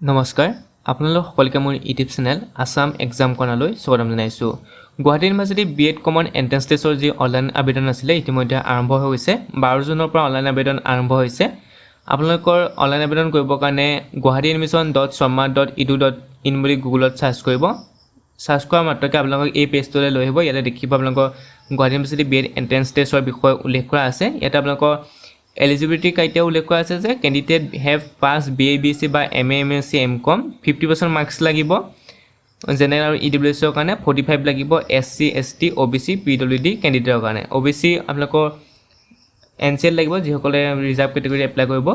নমস্কাৰ আপোনালোক সকলোকে মোৰ ইউটিউব চেনেল আসাম এক্সাম কৰ্ণাৰলৈ স্বাগতম জনাইছোঁ। Guwahati university B.Ed common entrance টেষ্টৰ যি অনলাইন আবেদন আছিলে ইতিমধ্যে আৰম্ভ হৈ গৈছে। 12 জুনৰ পৰা অনলাইন আবেদন আৰম্ভ হৈছে। আপোনালোকৰ অনলাইন আবেদন কৰিবৰ কাৰণে guwahatiadmission.sharma.edu.in বুলি গুগলত চাৰ্চ কৰিব। চাৰ্চ কৰাৰ মাত্ৰকে আপোনালোকক এই পেজটোলৈ লৈ আহিব। ইয়াতে দেখিব আপোনালোকৰ গুৱাহাটী ইউনিভাৰ্চিটি বি.এড এণ্ট্ৰেন্স টেষ্টৰ বিষয়ে উল্লেখ কৰা আছে। ইয়াতে আপোনালোকৰ এলিজিবিলিটি ক্ৰাইটেৰিয়া উল্লেখ কৰা আছে যে candidate have pass BA BC বা MA MSc MCom 50% মাৰ্কছ লাগিব। জেনেৰেল আৰু EWSৰ কাৰণে 45 লাগিব। SC ST OBC PWD কেণ্ডিডেটৰ কাৰণে OBC আপোনালোকৰ NCL লাগিব যিসকলে ৰিজাৰ্ভ কেটেগৰী এপ্লাই কৰিব।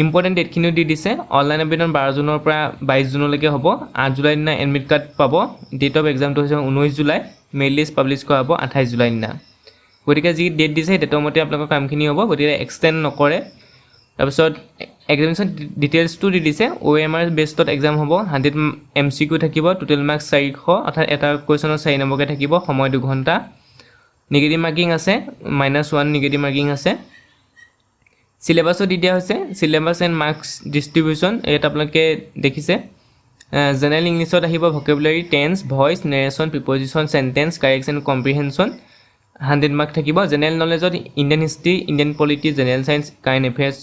ইম্পৰ্টেণ্ট ডেটখিনিও দি দিছে। অনলাইন আবেদন 12 জুনৰ পৰা 22 জুনলৈকে হ'ব। 8 জুলাই দিনা এডমিট কাৰ্ড পাব। ডেট অফ এক্সামটো হৈছে 19 জুলাই। মেইল লিষ্ট পাব্লিছ কৰা হ'ব 28 জুলাই দিনা। গতিকে যি ডেট দিছে সেই ডেটৰ মতে আপোনালোকৰ কামখিনি হ'ব, গতিকে এক্সটেণ্ড নকৰে। তাৰপিছত এক্সামিনেশ্যন ডিটেইলছটো দি দিছে। OMR বেছডত এক্সাম হ'ব। 100 MCQ থাকিব। টোটেল মাৰ্কছ 400, অৰ্থাৎ এটা কুৱেশ্যনৰ 4 নম্বৰকৈ থাকিব। সময় 2 ঘণ্টা। নিগেটিভ মাৰ্কিং আছে, -1 নিগেটিভ মাৰ্কিং আছে। চিলেবাছো দি দিয়া হৈছে। চিলেবাছ এণ্ড মাৰ্কছ ডিষ্ট্ৰিবিউশ্যন ইয়াত আপোনালোকে দেখিছে। জেনেৰেল ইংলিছত আহিব vocabulary, tense, voice, narration, preposition, sentence, corrects and comprehension 100 mark থাকিব। জেনেৰেল নলেজত Indian history, Indian polity, general science, current affairs,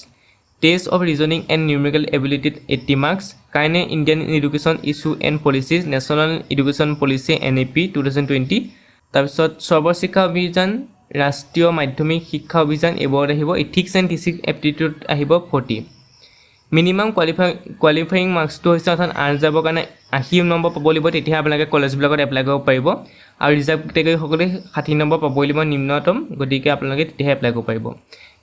test of reasoning and numerical এবিলিটিত 80 marks. Current Indian education issue and policies, national education policy NEP 2020। তাৰপিছত সৰ্বশিক্ষা অভিযান, ৰাষ্ট্ৰীয় মাধ্যমিক শিক্ষা অভিযান এইবোৰত আহিব। ইথিক্স এণ্ড টিচিং এপ্টিটিউড আহিব 40। মিনিমাম কোৱালিফাইং মাৰ্কছটো হৈছে, অৰ্থাৎ আৰ্টছ যাবৰ কাৰণে 80 নম্বৰ পাব লাগিব, তেতিয়াহে আপোনালোকে কলেজবিলাকত এপ্লাই কৰিব পাৰিব। আৰু ৰিজাৰ্ভ কেটেগৰীসকলে 60 নম্বৰ পাবই লাগিব নিম্নতম, গতিকে আপোনালোকে তেতিয়াহে এপ্লাই কৰিব পাৰিব।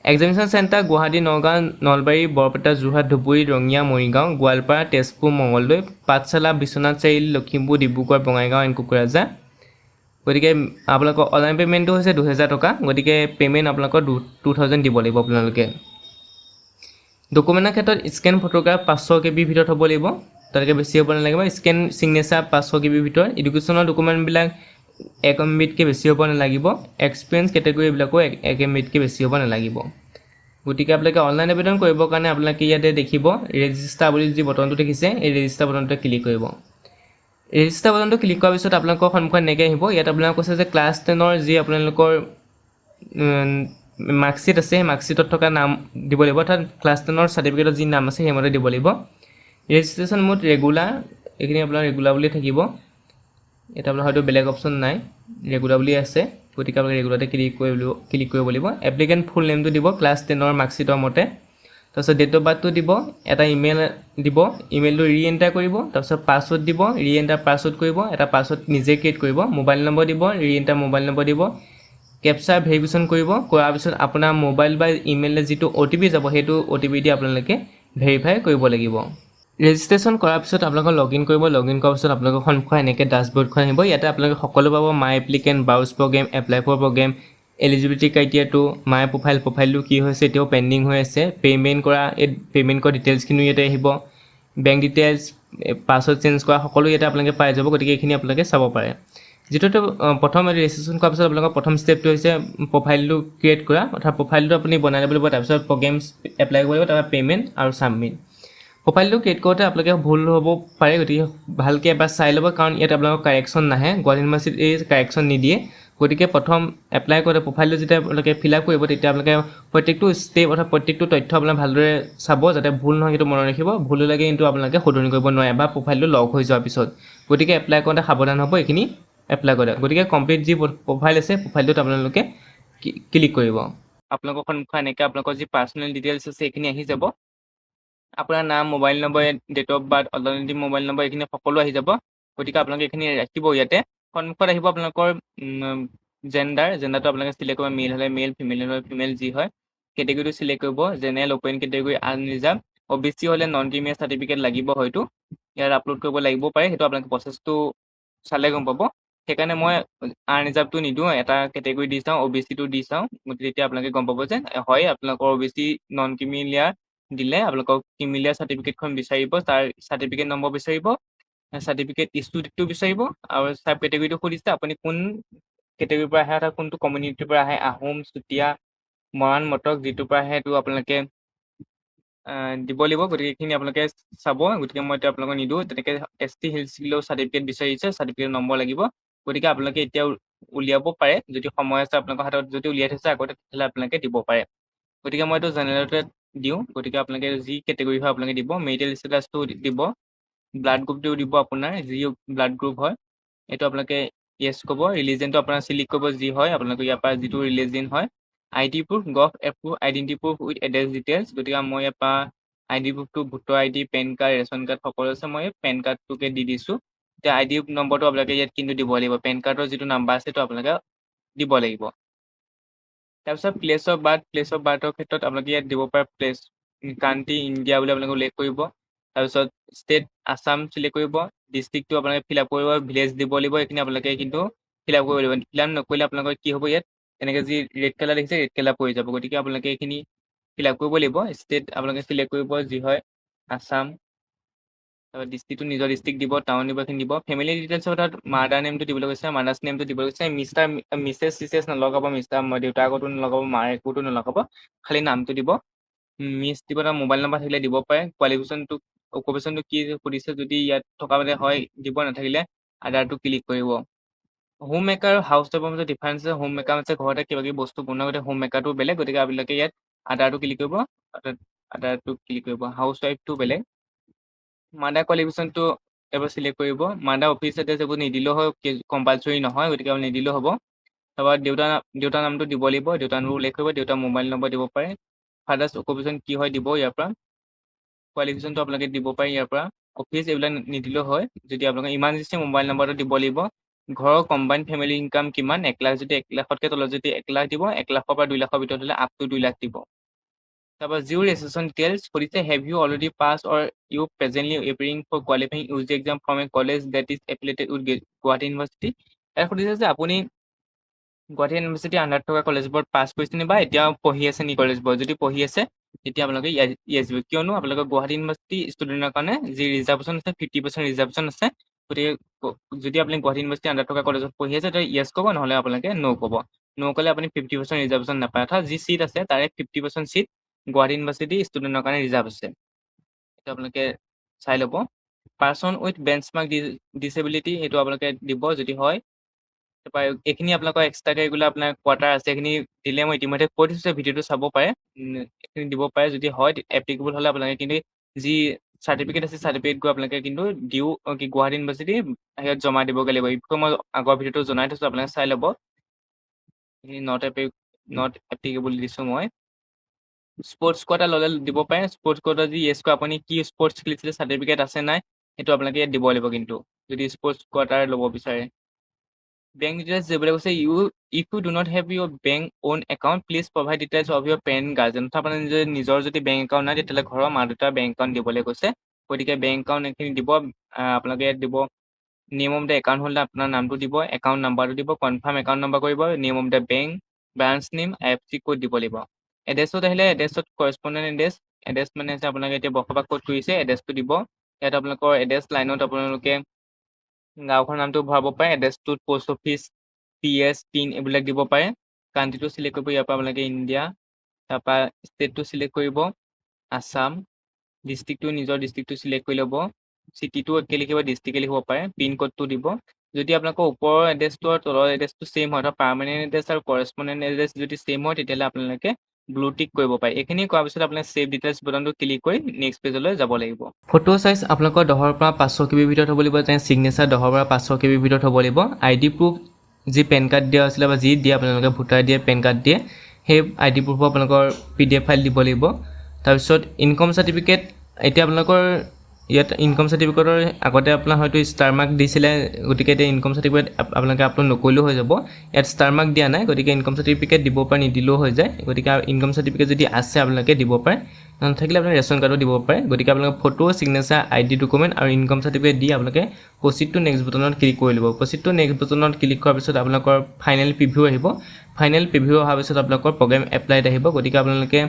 Examination centre Guwahati, Nagaon, Nalbari, Barpeta, Jorhat, Dhubri, Rangia, Morigaon, Goalpara, Tezpur, Mangaldoi, Pathsala, Biswanath Chariali, Lakhimpur, Dibrugarh, Bongaigaon and Kokrajhar. গতিকে আপোনালোকৰ অনলাইন পে'মেণ্টটো হৈছে 2000 টকা। গতিকে পে'মেণ্ট আপোনালোকৰ 2000 দিব লাগিব আপোনালোকে। ডকুমেণ্টৰ ক্ষেত্ৰত স্কেন ফটোগ্ৰাফ 500 KB ভিতৰত হ'ব লাগিব, তাতকৈ বেছি হ'ব নালাগিব। স্কেন ছিগনেচাৰ 500 KB ভিতৰত। এডুকেশ্যনৰ ডকুমেণ্টবিলাক 1 MBতকৈ বেছি হ'ব নালাগিব। এক্সপিৰিয়েঞ্চ কেটেগৰীবিলাকো 1 MBতকৈ বেছি হ'ব নালাগিব। গতিকে আপোনালোকে অনলাইন আবেদন কৰিবৰ কাৰণে আপোনালোকে ইয়াতে দেখিব ৰেজিষ্টাৰ বুলি যি বটনটো দেখিছে, এই ৰেজিষ্টাৰ বটনটোতে ক্লিক কৰিব। ৰেজিষ্টাৰ বটনটো ক্লিক কৰাৰ পিছত আপোনালোকৰ সন্মুখত এনেকৈ আহিব। ইয়াত আপোনালোকে কৈছে যে ক্লাছ 10ৰ যি আপোনালোকৰ মাৰ্কশ্বিট আছে, সেই মাৰ্কশ্বিটত থকা নাম দিব লাগিব, অৰ্থাৎ ক্লাছ 10ৰ চাৰ্টিফিকেটত যি নাম আছে সেইমতে দিব লাগিব। ৰেজিষ্ট্ৰেশ্যন মোড ৰেগুলাৰ, এইখিনি আপোনাৰ ৰেগুলাৰ বুলি থাকিব। এটা আপোনাৰ হয়তো বেলেগ অপশ্যন নাই, ৰেগুলাৰ বুলি আছে, গতিকে আপোনালোকে ৰেগুলাৰতে ক্লিক কৰিব লাগিব। এপ্লিকেণ্ট ফুল নেমটো দিব ক্লাছ 10ৰ মাৰ্কশ্বিটৰ মতে। তাৰপিছত ডেট অফ বাৰ্থটো দিব, এটা ইমেইল দিব, ইমেইলটো ৰি-এণ্টাৰ কৰিব। তাৰপিছত পাছৱৰ্ড দিব, ৰি-এণ্টাৰ পাছৱৰ্ড কৰিব, এটা পাছৱৰ্ড নিজে ক্ৰিয়েট কৰিব। মোবাইল নম্বৰ দিব, ৰি-এণ্টাৰ মোবাইল নম্বৰ দিব। কেপচাৰ ভেৰিফিকেশ্যন কৰিব, কৰাৰ পিছত আপোনাৰ মোবাইল বা ইমেইললৈ যিটো OTP যাব, সেইটো OTP দি আপোনালোকে ভেৰিফাই কৰিব লাগিব। ৰেজিষ্ট্ৰেশ্যন কৰাৰ পিছত আপোনালোকে লগইন কৰিব। লগইন কৰাৰ পিছত আপোনালোকৰ সন্মুখত এনেকৈ ডাছবৰ্ডখন আহিব। ইয়াতে আপোনালোকে সকলো পাব, my applicant, browse program, apply for program, eligibility ক্ৰাইটেৰিয়াটো, মাই প্ৰফাইলটো কি হৈছে, এতিয়াও পেণ্ডিং হৈ আছে, পে'মেণ্ট কৰা, এই পে'মেণ্ট কৰা ডিটেইলছখিনিও ইয়াতে আহিব। বেংক ডিটেইলছ, পাছৱৰ্ড চেঞ্জ কৰা, সকলো ইয়াতে আপোনালোকে পাই যাব। গতিকে এইখিনি আপোনালোকে চাব পাৰে। যিটো প্ৰথম ৰেজিষ্ট্ৰেশ্যন কৰাৰ পিছত আপোনালোকৰ প্ৰথম ষ্টেপটো হৈছে প্ৰফাইলটো ক্ৰিয়েট কৰা, অৰ্থাৎ প্ৰফাইলটো আপুনি বনাই ল'ব লাগিব। তাৰপিছত প্ৰগ্ৰেমছ এপ্লাই কৰিব, তাৰপৰা পে'মেণ্ট আৰু ছাবমিট। প্ৰফাইলটো ক্ৰিয়েট কৰোঁতে আপোনালোকে ভুল হ'ব পাৰে, গতিকে ভালকৈ এবাৰ চাই ল'ব, কাৰণ ইয়াত আপোনালোকৰ কাৰেকশ্যন নাহে। গুৱাহাটী ইউনিভাৰ্চিটিত এই কাৰেকশ্যন নিদিয়ে। গতিকে প্ৰথম এপ্লাই কৰোঁতে প্ৰফাইলটো যেতিয়া আপোনালোকে ফিল আপ কৰিব, তেতিয়া আপোনালোকে প্ৰত্যেকটো ষ্টেপ অৰ্থাৎ প্ৰত্যেকটো তথ্য আপোনালোকে ভালদৰে চাব, যাতে ভুল নহয় সেইটো মনত ৰাখিব। ভুল হ'লেগে কিন্তু আপোনালোকে শুধৰণি কৰিব নোৱাৰে বা প্ৰফাইলটো লক হৈ যোৱাৰ পিছত। গতিকে এপ্লাই কৰোঁতে সাৱধান হ'ব, এইখিনি এপ্লাই কৰে। গতিকে কমপ্লিট যি প্ৰফাইল আছে, প্ৰফাইলটোত আপোনালোকে ক্লিক কৰিব। আপোনালোকৰ সন্মুখত এনেকৈ আপোনালোকৰ যি পাৰ্চনেল ডিটেইলছ আছে এইখিনি আহি যাব। আপোনাৰ নাম, mobile number, date of birth, alternative mobile number, এইখিনি সকলো আহি যাব। গতিকে আপোনালোকে এইখিনি ৰাখিব ইয়াতে। সন্মুখত আহিব আপোনালোকৰ জেণ্ডাৰটো আপোনালোকে চিলেক্ট কৰিব, মেল হ'লে মেল, ফিমেল হ'লে ফিমেল, যি হয়। কেটেগৰীটো চিলেক্ট কৰিব, general, open category, unreserved. OBC হ'লে নন ক্ৰিমিনেল চাৰ্টিফিকেট লাগিব, হয়তো ইয়াত আপলোড কৰিব লাগিব পাৰে, সেইটো আপোনালোকে প্ৰচেছটো চালে গম পাব। সেইকাৰণে মই আনৰিজাৰ্ভটো নিদিওঁ, এটা কেটেগৰী দি চাওঁ, OBCটো দি চাওঁ। গতিকে তেতিয়া আপোনালোকে গম পাব যে হয় আপোনালোকৰ OBC নন ক্ৰিমিলিয়াৰ দিলে আপোনালোকক ক্ৰিমিলিয়াৰ চাৰ্টিফিকেটখন বিচাৰিব, তাৰ চাৰ্টিফিকেট নম্বৰ বিচাৰিব, চাৰ্টিফিকেট ইছ্যু ডেটটো বিচাৰিব, আৰু চাব কেটেগৰীটো সুধিছে আপুনি কোন কেটেগৰীৰ পৰা আহে, অৰ্থাৎ কোনটো কমিউনিটিৰ পৰা আহে, আহোম, চুতীয়া, মৰাণ, মটক, যিটোৰ পৰা আহে সেইটো আপোনালোকে দিব লাগিব, গতিকে এইখিনি আপোনালোকে চাব। গতিকে মই এতিয়া আপোনালোকক নিদিওঁ। তেনেকৈ ST হিলছ্কিলৰ চাৰ্টিফিকেট বিচাৰিছে, চাৰ্টিফিকেট নম্বৰ লাগিব। গতিকে আপোনালোকে এতিয়া উলিয়াব পাৰে, যদি সময় আছে আপোনালোকৰ হাতত, যদি উলিয়াই থৈছে আগতে তেতিয়াহ'লে আপোনালোকে দিব পাৰে। গতিকে মই এইটো জেনেৰেলতে দিওঁ। গতিকে আপোনালোকে যি কেটেগৰী হয় আপোনালোকে দিব, মেৰিটেল ষ্টেটাছটো দিব, ব্লাড গ্ৰুপটো দিব, আপোনাৰ যি ব্লাড গ্ৰুপ হয় এইটো আপোনালোকে য়েছ ক'ব। ৰিলিজনটো আপোনাৰ চিলেক্ট কৰিব যি হয় আপোনালোকে ইয়াৰ পৰা যিটো ৰিলিজন হয়। ID proof, gov approve, identity proof with address details. গতিকে মই ইয়াৰ পৰা ID প্ৰুফটো voter ID, PAN card, ration card সকলো আছে, মই পেন কাৰ্ডটোকে দি দিছোঁ। এতিয়া ID নম্বৰটো আপোনালোকে ইয়াত কিন্তু দিব লাগিব, পেন কাৰ্ডৰ যিটো নাম্বাৰ আছে সেইটো আপোনালোকে দিব লাগিব। তাৰপিছত প্লেচ অফ বাৰ্থৰ ক্ষেত্ৰত আপোনালোকে ইয়াত দিব পাৰে প্লেচ, কাণ্ট্ৰি ইণ্ডিয়া বুলি আপোনালোকে উল্লেখ কৰিব। তাৰপিছত ষ্টেট আছাম চিলেক্ট কৰিব, ডিষ্ট্ৰিক্টটো আপোনালোকে ফিল আপ কৰিব, ভিলেজ দিব লাগিব। এইখিনি আপোনালোকে কিন্তু ফিল আপ কৰিব লাগিব। ফিল আপ নকৰিলে আপোনালোকৰ কি হ'ব, ইয়াত এনেকৈ যি ৰেড কালাৰ দেখিছে ৰেড কালাৰ পৰি যাব। গতিকে আপোনালোকে এইখিনি ফিল আপ কৰিব লাগিব। ষ্টেট আপোনালোকে চিলেক্ট কৰিব যি হয় আছাম, তাৰপৰা ডিষ্ট্ৰিক্টটো নিজৰ ডিষ্ট্ৰিক্ট দিব, টাউন দিব, এইখিনি দিব। ফেমিলি ডিটেইলছৰ ভিতৰত মাদাৰ নেমটো দিবলৈ কৈছে, মাদাৰ্ছ নেমটো দিবলৈ কৈছে। মিষ্টাৰ মিছেছ চিছেছ নলগাব, মিষ্টাৰ দেউতাৰ আগতো নলগাব, মাৰ একোতো নলগাব, খালি নামটো দিব। মিছ দিব, তাৰ মোবাইল নম্বৰ থাকিলে দিব পাৰে। অকুপেশ্যনটো কি সুধিছে, যদি ইয়াত থকা মানে হয় দিব, নাথাকিলে আধাৰটো ক্লিক কৰিব। হোম মেকাৰ আৰু হাউচ টাইপৰ মাজত ডিফাৰেঞ্চ আছে। হোম মেকাৰ আছে ঘৰতে কিবা কিবি বস্তু বনোৱা, গতিকে হোম মেকাৰটো বেলেগ। গতিকে আপোনালোকে ইয়াত আধাৰটো ক্লিক কৰিব, আধাৰটো ক্লিক কৰিব। হাউচ ৱাইফটো বেলেগ। মাদাৰ কোৱালিফিকেশ্যনটো এবাৰ চিলেক্ট কৰিব। মাদাৰ অফিচ এড্ৰেছ এইবোৰ নিদিলেও হয়, কম্পালচৰি নহয়, গতিকে আপুনি নিদিলেও হ'ব। তাৰপৰা দেউতাৰ নামটো দিব লাগিব, দেউতাৰ নামটো উল্লেখ কৰিব, দেউতাৰ মোবাইল নম্বৰ দিব পাৰে। ফাদাৰ্ছ অকুপেশ্যন কি হয় দিব ইয়াৰ পৰা। কোৱালিফিকেশ্যনটো আপোনালোকে দিব পাৰে ইয়াৰ পৰা। অফিচ এইবিলাক নিদিলেও হয়, যদি আপোনালোকে ইমাৰ্জেঞ্চি মোবাইল নম্বৰটো দিব লাগিব। ঘৰৰ কম্বাইন ফেমিলি ইনকাম কিমান, 1 লাখ, যদি 1 লাখতকৈ তলত যদি 1 লাখ দিব, 1 লাখৰ পৰা 2 লাখৰ ভিতৰত হ'লে আপ টু 2 লাখ দিব। তাৰপৰা জিৰ' ৰেজিষ্ট্ৰেশ্যন ডিটেইলছ সুধিছে, have you already pass or you presently appearing for qualifying U G exam from a college that is affiliated with Guwahati University. ইয়াত সুধিছে যে আপুনি গুৱাহাটী ইউনিভাৰ্চিটি আণ্ডাৰত থকা কলেজবোৰত পাছ কৰিছে নি, বা এতিয়া পঢ়ি আছে নি কলেজবোৰত। যদি পঢ়ি আছে তেতিয়া আপোনালোকে য়েছ দিব, কিয়নো আপোনালোকৰ গুৱাহাটী ইউনিভাৰ্চিটি ষ্টুডেণ্টৰ কাৰণে যি ৰিজাৰ্ভেশ্যন আছে 50% ৰিজাৰ্ভেশ্যন আছে। গতিকে যদি আপুনি গুৱাহাটী ইউনিভাৰ্চিটি আণ্ডাৰত থকা কলেজত পঢ়ি আছে তেতিয়া য়েছ ক'ব, নহ'লে আপোনালোকে ন' ক'ব। ন' ক'লে আপুনি 50% ৰিজাৰ্ভেশ্যন নাপায়, অৰ্থাৎ যি চিট আছে তাৰে 50% চিট গুৱাহাটী ইউনিভাৰ্চিটি ষ্টুডেণ্টৰ কাৰণে ৰিজাৰ্ভ আছে। এইটো আপোনালোকে চাই ল'ব। পাৰ্চন উইথ বেঞ্চমাৰ্ক ডিচেবিলিটি এইটো আপোনালোকে দিব যদি হয়। তাৰপৰা এইখিনি আপোনালোকৰ এক্সট্ৰা কাৰিকুলাৰ আপোনাৰ কোৱাৰ্টাৰ আছে, এইখিনি দিলে মই ইতিমধ্যে কৈ দিছোঁ, ভিডিঅ'টো চাব পাৰে। এইখিনি দিব পাৰে যদি হয়, এপ্লিকেবল হ'লে আপোনালোকে কিন্তু যি চাৰ্টিফিকেট আছে চাৰ্টিফিকেট গৈ আপোনালোকে কিন্তু গুৱাহাটী ইউনিভাৰ্চিটি হেৰিয়ত জমা দিবগৈ লাগিব। এই বিষয়ে মই আগৰ ভিডিঅ'টো জনাই থৈছোঁ, আপোনালোকে চাই ল'ব। এইখিনি নট এপ্লিকেবল দিছোঁ মই। স্পৰ্টছ কোৱাটা ল'লে দিব পাৰে। স্পৰ্টছ কোৱাটা যদি য়েছ কয়, আপুনি কি স্পৰ্টছ খেলিছিলে চাৰ্টিফিকেট আছে নাই সেইটো আপোনালোকে ইয়াত দিব লাগিব কিন্তু, যদি স্পৰ্টছ কোৱাটাৰ ল'ব বিচাৰে। বেংক ডিটেইলছ দিবলৈ কৈছে, if you do not have your bank own account please provide details of your parent guardian. আপুনি যদি নিজৰ যদি বেংক একাউণ্ট নাই তেতিয়াহ'লে ঘৰৰ মা দেউতাৰ বেংক একাউণ্ট দিবলৈ কৈছে। গতিকে বেংক একাউণ্ট এইখিনি দিব, আপোনালোকে ইয়াত দিব। নেম অফ দ্য একাউণ্ট হ'লে আপোনাৰ নামটো দিব, একাউণ্ট নাম্বাৰটো দিব, কনফাৰ্ম একাউণ্ট নাম্বাৰ কৰিব, name of the bank, branch name, IFSC code দিব লাগিব। এড্ৰেছত আহিলে এড্ৰেছত কৰস্পণ্ডেণ্ট এড্ৰেছ মানে হৈছে আপোনালোকে এতিয়া বসবাস ক'ত কৰিছে এড্ৰেছটো দিব। ইয়াত আপোনালোকৰ এড্ৰেছ লাইনত আপোনালোকে গাঁওখনৰ নামটো ভৰাব পাৰে, এড্ৰেছটোত পোষ্ট অফিচ, PS, পিন এইবিলাক দিব পাৰে। কাণ্ট্ৰিটো চিলেক্ট কৰিব, ইয়াৰ পৰা আপোনালোকে ইণ্ডিয়া, তাৰপৰা ষ্টেটটো চিলেক্ট কৰিব আছাম, ডিষ্ট্ৰিক্টটো নিজৰ ডিষ্ট্ৰিক্টটো চিলেক্ট কৰি ল'ব, চিটিটো একে লিখিব, ডিষ্ট্ৰিক্টে লিখিব পাৰে, পিন ক'ডটো দিব। যদি আপোনালোকৰ ওপৰৰ এড্ৰেছটো আৰু তলৰ এড্ৰেছটো ছেইম হয়, অৰ্থাৎ পাৰ্মানেণ্ট এড্ৰেছ আৰু কৰস্পণ্ডেণ্ট এড্ৰেছ যদি ছেইম হয় তেতিয়াহ'লে আপোনালোকে ব্লু টিক কৰিব পাৰে। এইখিনি কৰাৰ পিছত আপোনালোকে ছেভ ডিটেইলছ বাটনটো ক্লিক কৰি নেক্সট পেজলৈ যাব লাগিব। ফটো চাইজ আপোনালোকৰ 10ৰ পৰা 500 KB ভিতৰত হ'ব লাগিব, তেনে ছিগনেচাৰ 10ৰ পৰা 500 KB ভিতৰত হ'ব লাগিব। ID প্ৰুফ যি পেন কাৰ্ড দিয়া আছিলে বা যি দিয়ে আপোনালোকে ভোটাৰ দিয়ে, পেন কাৰ্ড দিয়ে, সেই ID প্ৰুফো আপোনালোকৰ PDF ফাইল দিব লাগিব। তাৰপিছত ইনকম চাৰ্টিফিকেট, এতিয়া আপোনালোকৰ ইয়াত ইনকম চাৰ্টিফিকেটৰ আগতে আপোনাৰ হয়তো ষ্টাৰ মাৰ্ক দিছিলে, গতিকে এতিয়া ইনকম চাৰ্টিফিকেট আপোনালোকে আপলোড নকৰিলেও হৈ যাব। ইয়াত ষ্টাৰ মাৰ্ক দিয়া নাই, গতিকে ইনকম চাৰ্টিফিকেট দিব পাৰে, নিদিলেও হৈ যায়। গতিকে ইনকম চাৰ্টিফিকেট যদি আছে আপোনালোকে দিব পাৰে, নাথাকিলে আপোনাৰ ৰেচন কাৰ্ডো দিব পাৰে। গতিকে আপোনালোকে ফটো, ছিগনেচাৰ, ID ডকুমেণ্ট আৰু ইনকম চাৰ্টিফিকেট দি আপোনালোকে প্ৰচিড টু নেক্সট বুটনত ক্লিক কৰি ল'ব। প্ৰচিড টু নেক্সট বুটনত ক্লিক কৰাৰ পিছত আপোনালোকৰ ফাইনেল প্ৰিভিউ আহিব। ফাইনেল প্ৰিভিউ অহাৰ পিছত আপোনালোকৰ প্ৰগ্ৰেম এপ্লাইড আহিব। গতিকে আপোনালোকে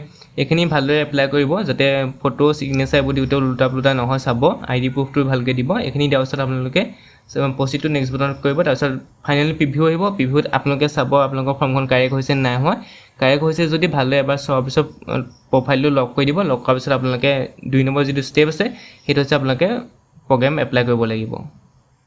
এইখিনি ভালদৰে এপ্লাই কৰিব, যাতে ফটো, ছিগনেচাৰ এইবোৰ দিওঁতে ওলোটা পোলোটা নহয় চাব। ID প্ৰুফটো ভালকৈ দিব। এইখিনি দিয়াৰ পিছত আপোনালোকে প্ৰচিড টু নেক্সট বটনত কৰিব তাৰপিছত ফাইনেলি প্ৰিভিউ আহিব প্ৰিভিউত আপোনালোকে চাব আপোনালোকৰ ফৰ্মখন কাৰেক্ট হৈছে নাই হোৱা কাৰেক্ট হৈছে যদি ভালদৰে এবাৰ চোৱাৰ পিছত প্ৰফাইলটো লক কৰি দিব লক কৰাৰ পিছত আপোনালোকে 2 নম্বৰ যিটো ষ্টেপ আছে সেইটো হৈছে আপোনালোকে প্ৰগ্ৰেম এপ্লাই কৰিব লাগিব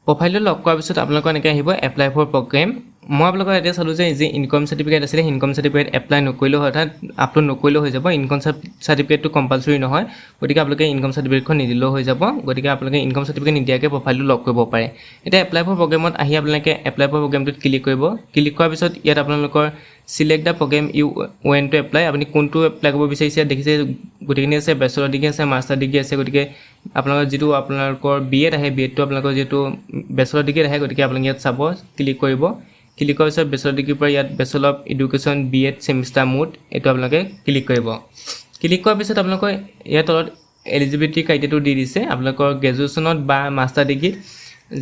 প্ৰফাইলটো লক কৰাৰ পিছত আপোনালোকৰ এনেকৈ আহিব এপ্লাই ফৰ প্ৰগ্ৰেম মই আপোনালোকৰ এতিয়া চালোঁ যে ইনকম চাৰ্টিফিকেট আছিলে ইনকম চাৰ্টিফিকেট এপ্লাই নকৰিলেও হয় অৰ্থাৎ আপলোড নকৰিলেও হৈ যাব ইনকম চাৰ্টিফিকেটটো কম্পালচৰি নহয় গতিকে আপোনালোকে ইনকম চাৰ্টিফিকেটখন নিদিলেও হৈ যাব গতিকে আপোনালোকে ইনকম চাৰ্টিফিকেট নিদিয়াকৈ প্ৰফাইলটো লক কৰিব পাৰে এতিয়া এপ্লাই ফৰ প্ৰগ্ৰেমত আহি আপোনালোকে এপ্লাই ফৰ প্ৰগ্ৰেমটোত ক্লিক কৰিব ক্লিক কৰাৰ পিছত ইয়াত আপোনালোকৰ চিলেক্ট দ্য প্ৰগ্ৰেম ইউ ৱেন টু এপ্লাই আপুনি কোনটো এপ্লাই কৰিব বিচাৰিছে দেখিছে গোটেইখিনি আছে বেচেলৰ ডিগ্ৰী আছে মাষ্টাৰ ডিগ্ৰী আছে গতিকে আপোনালোকৰ যিটো আপোনালোকৰ BEd আহে BEdটো আপোনালোকৰ যিটো বেচেলৰ ডিগ্ৰী আহে গতিকে আপোনালোকে ইয়াত চাব ক্লিক কৰিব ক্লিক কৰাৰ পিছত বেচেলৰ ডিগ্ৰীৰ পৰা ইয়াত bachelor of education BEd semester mode এইটো আপোনালোকে ক্লিক কৰিব ক্লিক কৰাৰ পিছত আপোনালোকৰ ইয়াৰ তলত এলিজিবিলিটি ক্ৰাইটেৰিয়াটো দি দিছে আপোনালোকৰ গ্ৰেজুৱেশ্যনত বা মাষ্টাৰ ডিগ্ৰীত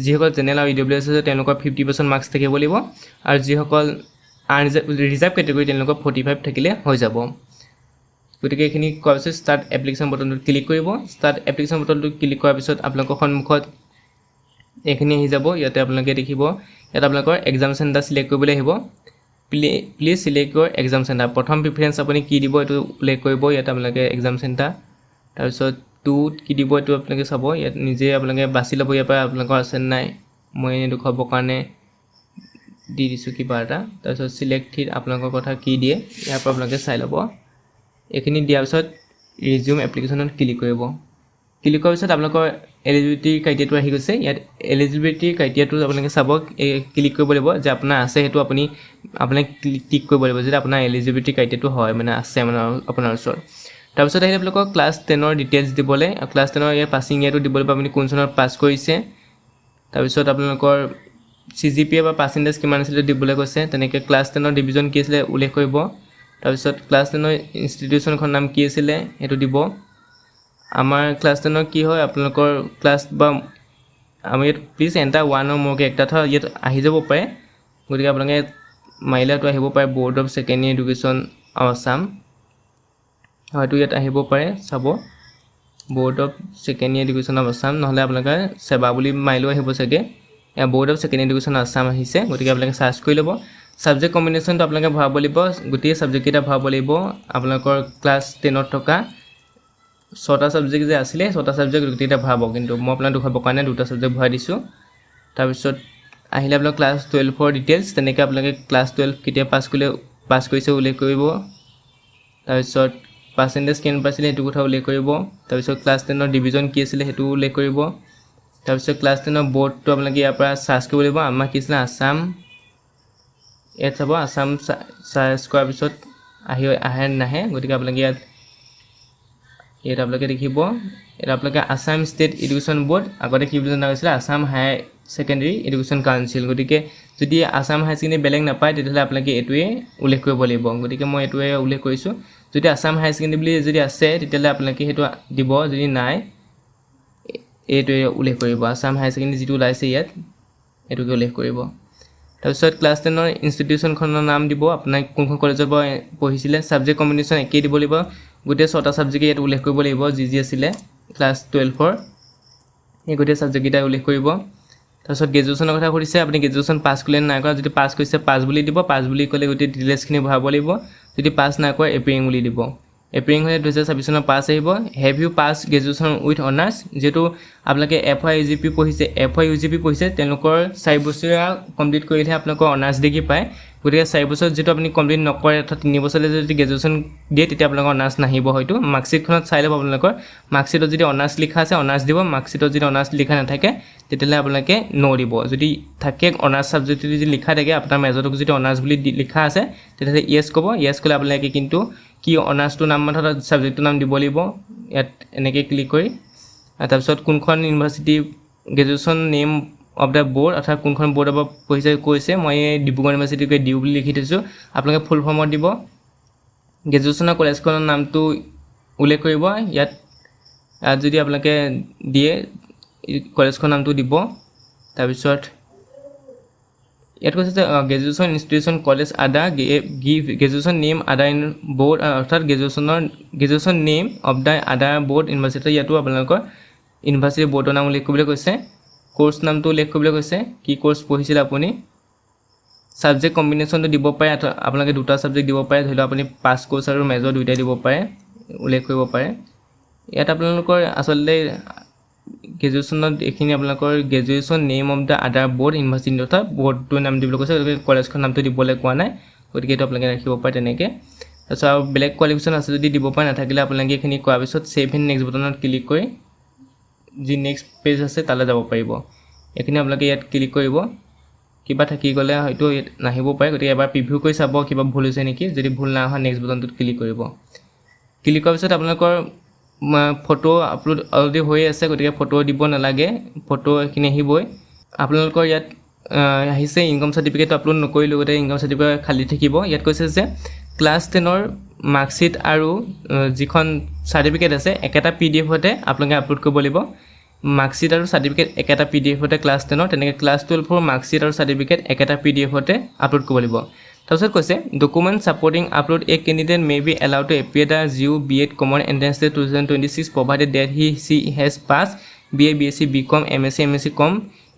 যিসকল জেনেৰেল আৰু EWS আছে তেওঁলোকৰ 50% মাৰ্কছ থাকিব লাগিব আৰু যিসকল ৰিজাৰ্ভ কেটেগৰী তেওঁলোকৰ 45 থাকিলে হৈ যাব গতিকে এইখিনি কৰাৰ পিছত ষ্টাৰ্ট এপ্লিকেশ্যন বটনটোত ক্লিক কৰিব ষ্টাৰ্ট এপ্লিকেশ্যন বটনটোত ক্লিক কৰাৰ পিছত আপোনালোকৰ সন্মুখত এইখিনি আহি যাব ইয়াতে আপোনালোকে দেখিব ইয়াত আপোনালোকৰ এক্সাম চেণ্টাৰ চিলেক্ট কৰিবলৈ আহিব please select Euro exam centre প্ৰথম প্ৰিফাৰেঞ্চ আপুনি কি দিব এইটো উল্লেখ কৰিব ইয়াত আপোনালোকে এক্সাম চেণ্টাৰ তাৰপিছত টুত কি দিব এইটো আপোনালোকে চাব ইয়াত নিজে আপোনালোকে বাছি ল'ব ইয়াৰ পৰা আপোনালোকৰ আছে নাই মই এনেই দেখুৱাবৰ কাৰণে দি দিছোঁ কিবা এটা তাৰপিছত চিলেক্ট থিত আপোনালোকৰ কথা কি দিয়ে ইয়াৰ পৰা আপোনালোকে চাই ল'ব এইখিনি দিয়াৰ পিছত ৰিজিউম এপ্লিকেশ্যনত ক্লিক কৰিব ক্লিক কৰাৰ পিছত আপোনালোকৰ এলিজিবিলিটি ক্ৰাইটেৰিয়াটো আহি গৈছে ইয়াত এলিজিবিলিটি ক্ৰাইটেৰিয়াটো আপোনালোকে চাব ক্লিক কৰিব লাগিব যে আপোনাৰ আছে সেইটো আপুনি টিক কৰিব লাগিব যদি আপোনাৰ এলিজিবিলিটি ক্ৰাইটেৰিয়াটো হয় মানে আছে মানে আপোনাৰ ওচৰত তাৰপিছত আহিলে আপোনালোকৰ ক্লাছ 10ৰ ডিটেইলছ দিবলৈ ক্লাছ 10ৰ ইয়াৰ পাছিং ইয়াৰটো দিব লাগিব আপুনি কোন চনত পাছ কৰিছে তাৰপিছত আপোনালোকৰ CGPA বা পাৰ্চেণ্টেজ কিমান আছিলে দিবলৈ কৈছে তেনেকৈ ক্লাছ 10ৰ ডিভিজন কি আছিলে উল্লেখ কৰিব তাৰপিছত ক্লাছ 10ৰ ইনষ্টিটিউশ্যনখন নাম কি আছিলে সেইটো দিব আমাৰ ক্লাছ 10ৰ কি হয় আপোনালোকৰ ক্লাছ বা আমি ইয়াত প্লিজ এণ্টাৰ 1 অৰ মোৰ কেৰেক্টাৰ থোৱা ইয়াত আহি যাব পাৰে গতিকে আপোনালোকে মাইলাটো আহিব পাৰে board of secondary education Assam হয়তো ইয়াত আহিব পাৰে চাব board of secondary education of Assam নহ'লে আপোনালোকে সেৱা বুলি মাইলো আহিব চাগে board of secondary education Assam আহিছে গতিকে আপোনালোকে চাৰ্চ কৰি ল'ব ছাবজেক্ট কম্বিনেশ্যনটো আপোনালোকে ভৰাব লাগিব গোটেই ছাবজেক্টকেইটা ভৰাব লাগিব আপোনালোকৰ ক্লাছ 10ত থকা 6টা ছাবজেক্ট যে আছিলে 6টা ছাবজেক্ট গোটেইকেইটা ভৰাব কিন্তু মই আপোনাক দেখুৱাবৰ কাৰণে 2টা ছাবজেক্ট ভৰাই দিছোঁ তাৰপিছত আহিলে আপোনালোক ক্লাছ 12ৰ ডিটেইলছ তেনেকৈ আপোনালোকে ক্লাছ 12 কেতিয়া পাছ কৰিছে উল্লেখ কৰিব তাৰপিছত পাৰ্চেণ্টেজ কিমান পাইছিলে সেইটো কথা উল্লেখ কৰিব তাৰপিছত ক্লাছ 10ৰ ডিভিজন কি আছিলে সেইটো উল্লেখ কৰিব তাৰপিছত ক্লাছ 10ৰ ব'ৰ্ডটো আপোনালোকে ইয়াৰ পৰা চাৰ্চ কৰিব লাগিব আমাৰ কি আছিলে আছাম ইয়াত চাব আছাম চাৰ্চ কৰাৰ পিছত আহে নাহে গতিকে আপোনালোকে ইয়াত আপোনালোকে দেখিব ইয়াত আপোনালোকে আছাম ষ্টেট এডুকেশ্যন ব'ৰ্ড আগতে কি বুলি জনা গৈছিলে Assam higher secondary education council গতিকে যদি আছাম হায়াৰ ছেকেণ্ডেৰী বেলেগ নাপায় তেতিয়াহ'লে আপোনালোকে এইটোৱে উল্লেখ কৰিব লাগিব গতিকে মই এইটোৱে উল্লেখ কৰিছোঁ যদি আছাম হায়াৰ ছেকেণ্ডেৰী বুলি যদি আছে তেতিয়াহ'লে আপোনালোকে সেইটো দিব যদি নাই এইটোৱে উল্লেখ কৰিব আছাম হায়াৰ ছেকেণ্ডেৰী যিটো ওলাইছে ইয়াত এইটোকে উল্লেখ কৰিব তাৰপিছত ক্লাছ 10ৰ ইনষ্টিটিউশ্যনখনৰ নাম দিব আপোনাক কোনখন কলেজৰ পৰা পঢ়িছিলে ছাবজেক্ট কম্বিনেশ্যন একেই দিব লাগিব গোটেই 6টা ছাবজেক্ট ইয়াত উল্লেখ কৰিব লাগিব যি আছিলে ক্লাছ 12ৰ এই গোটেই ছাবজেক্টকেইটা উল্লেখ কৰিব তাৰপিছত গ্ৰেজুৱেশ্যনৰ কথা সুধিছে আপুনি গ্ৰেজুৱেশ্যন পাছ কৰিলে নাই কৰা যদি পাছ কৰিছে পাছ বুলি দিব পাছ বুলি ক'লে গোটেই ডিটেইলছখিনি ভৰাব লাগিব যদি পাছ নাই কৰা এপ্ৰিং বুলি দিব এপ্ৰিং হ'লে 2026 চনৰ পাছ আহিব have you pass graduation with honours যিহেতু আপোনালোকে FYUGP পঢ়িছে তেওঁলোকৰ 4 বছৰীয়া কমপ্লিট কৰিলেহে আপোনালোকৰ অনাৰ্ছ ডিগ্ৰী পায় গতিকে 4 বছৰ যিটো আপুনি কমপ্লিট নকৰে অৰ্থাৎ 3 বছৰলৈ যদি গ্ৰেজুৱেশ্যন দিয়ে তেতিয়া আপোনালোকৰ অনাৰ্ছ নাহিব হয়তো মাৰ্কশ্বিটখনত চাই ল'ব আপোনালোকৰ মাৰ্কশ্বিটত যদি অনাৰ্ছ লিখা আছে অনাৰ্ছ দিব মাৰ্কশ্বিটত যদি অনাৰ্ছ লিখা নাথাকে তেতিয়াহ'লে আপোনালোকে ন' দিব যদি থাকে অনাৰ্ছ ছাবজেক্টটো যদি লিখা থাকে আপোনাৰ মেজৰটোক যদি অনাৰ্ছ বুলি লিখা আছে তেতিয়াহ'লে য়েছ ক'ব য়েছ ক'লে আপোনালোকে কিন্তু কি অনাৰ্ছটোৰ নাম মাথা ছাবজেক্টটোৰ নাম দিব লাগিব ইয়াত এনেকৈ ক্লিক কৰি তাৰপিছত কোনখন university graduation name of the board অৰ্থাৎ কোনখন ব'ৰ্ডৰ পৰা পঢ়িছে কৈছে মই ডিব্ৰুগড় ইউনিভাৰ্চিটিকে দিওঁ বুলি লিখি থৈছোঁ আপোনালোকে ফুল ফৰ্মত দিব গ্ৰেজুৱেশ্যনৰ কলেজখনৰ নামটো উল্লেখ কৰিব ইয়াত যদি আপোনালোকে দিয়ে কলেজখনৰ নামটো দিব তাৰপিছত ইয়াত কৈছে যে গ্ৰেজুৱেশ্যন ইনষ্টিটিউশ্যন কলেজ আদাৰ গ্ৰেজুৱেশ্যন নেম আদাৰ ইন ব'ৰ্ড অৰ্থাৎ গ্ৰেজুৱেশ্যন নেম অফ দ্য আদাৰ ব'ৰ্ড ইউনিভাৰ্চিটি ইয়াতো আপোনালোকৰ ইউনিভাৰ্চিটি ব'ৰ্ডৰ নাম উল্লেখ কৰিবলৈ কৈছে কোৰ্ছ নামটো উল্লেখ কৰিবলৈ কৈছে কি কোৰ্ছ পঢ়িছিল আপুনি সাবজেক্ট কম্বিনেশ্যনটো দিব পাৰে আপোনালোকে দুটা সাবজেক্ট দিব পাৰে ধৰি লওক আপুনি পাছ কোৰ্ছ আৰু মেজৰ দুইটাই দিব পাৰে উল্লেখ কৰিব পাৰে ইয়াত আপোনালোকৰ আচলতে গ্ৰেজুৱেশ্যনত এইখিনি আপোনালোকৰ গ্ৰেজুৱেশ্যন নেম অফ দ্য আদাৰ বৰ্ড ইউনিভাৰ্চিটি অথবা বৰ্ডটোৰ নাম দিবলৈ কৈছে গতিকে কলেজখন নামটো দিবলৈ কোৱা নাই গতিকে এইটো আপোনালোকে ৰাখিব পাৰে তেনেকৈ তাৰপিছত আৰু বেলেগ কোৱালিফিকেশ্যন আছে যদি দিব পাৰে নাথাকিলে আপোনালোকে এইখিনি কৰাৰ পিছত ছেভ এণ্ড নেক্সট বটনত ক্লিক কৰি যি নেক্সট পেজ আছে তালৈ যাব পাৰিব এইখিনি আপোনালোকে ইয়াত ক্লিক কৰিব কিবা থাকি গ'লে হয়তো নাহিব পাৰে গতিকে এবাৰ প্ৰিভিউ কৰি চাব কিবা ভুল হৈছে নেকি যদি ভুল না হয় নেক্সট বটনটোত ক্লিক কৰিব ক্লিক কৰাৰ পিছত আপোনালোকৰ ফটো আপলোড অলৰেডি হৈ আছে গতিকে ফটো দিব নালাগে ফটো এইখিনি আহিবই আপোনালোকৰ ইয়াত আহিছে ইনকাম চাৰ্টিফিকেটটো আপলোড নকৰিলোঁ গতিকে ইনকাম চাৰ্টিফিকেট খালী থাকিব ইয়াত কৈছে যে ক্লাছ 10ৰ মাৰ্কশ্বিট আৰু যিখন চাৰ্টিফিকেট আছে একেটা পিডিএফতে আপোনালোকে আপলোড কৰিব লাগিব মাৰ্কশ্বিট আৰু চাৰ্টিফিকেট একেটা পিডিএফতে ক্লাছ 10ৰ তেনেকৈ ক্লাছ 12ৰ মাৰ্কশ্বিট আৰু চাৰ্টিফিকেট একেটা পিডিএফতে আপলোড কৰিব লাগিব তাৰপিছত কৈছে document supporting upload a candidate may be allowed to appear the GU BEd common entrance test 2026 provided that he has passed BA BSc BCom MSc MSc com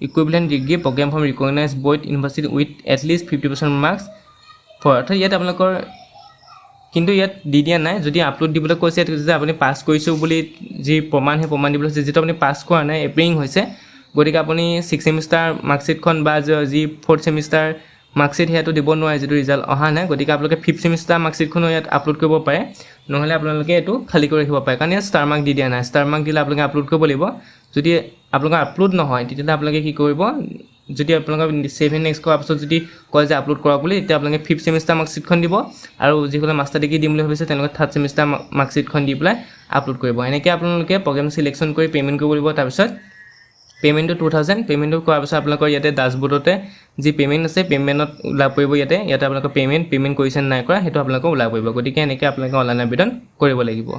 equivalent degree program from recognized board university with at least 50% marks for অৰ্থাৎ ইয়াত আপোনালোকৰ কিন্তু ইয়াত দি দিয়া নাই যদি upload দিবলৈ কৈছে যে আপুনি পাছ কৰিছোঁ বুলি যি প্ৰমাণ সেই প্ৰমাণ দিবলৈ হৈছে যিটো আপুনি পাছ কৰা নাই এপ্ৰিং হৈছে গতিকে আপুনি 6 ছেমিষ্টাৰ মাৰ্কশ্বিটখন বা যি 4th ছেমিষ্টাৰ মাৰ্কশ্বিট সেয়াটো দিব নোৱাৰে যিটো ৰিজাল্ট অহা নাই গতিকে আপোনালোকে 5th ছেমিষ্টাৰ মাৰ্কশ্বিটখনো ইয়াত আপলোড কৰিব পাৰে নহ'লে আপোনালোকে এইটো খালী কৰি ৰাখিব পাৰে কাৰণ ইয়াত ষ্টাৰ মাৰ্ক দি দিয়া নাই ষ্টাৰ মাৰ্ক দিলে আপোনালোকে আপলোড কৰিব লাগিব যদি আপোনালোকৰ আপলোড নহয় তেতিয়াহ'লে আপোনালোকে কি কৰিব যদি আপোনালোকৰ 7 নেক্সট কৰাৰ পিছত যদি কয় যে আপলোড কৰক বুলি তেতিয়া আপোনালোকে 5th ছেমিষ্টাৰ মাৰ্কশ্বিটখন দিব আৰু যিসকলে মাষ্টাৰ ডিগ্ৰী দিম বুলি ভাবিছে তেওঁলোকে 3rd ছেমিষ্টাৰ মাৰ্কশ্বিটখন দি পেলাই আপলোড কৰিব এনেকৈ আপোনালোকে প্ৰগ্ৰেম ছিলেকশ্যন কৰি পে'মেণ্ট কৰিব লাগিব তাৰপিছত পে'মেণ্টটো 2000 পে'মেণ্টটো কৰাৰ পিছত আপোনালোকৰ ইয়াতে ডাছবৰ্ডতে যি পে'মেণ্ট আছে পে'মেণ্টত ওলাব পৰিব ইয়াতে আপোনালোকৰ পে'মেণ্ট কৰিছে নাই কৰা সেইটো আপোনালোকৰ ওলাব পৰিব গতিকে এনেকৈ আপোনালোকে অনলাইন আবেদন কৰিব লাগিব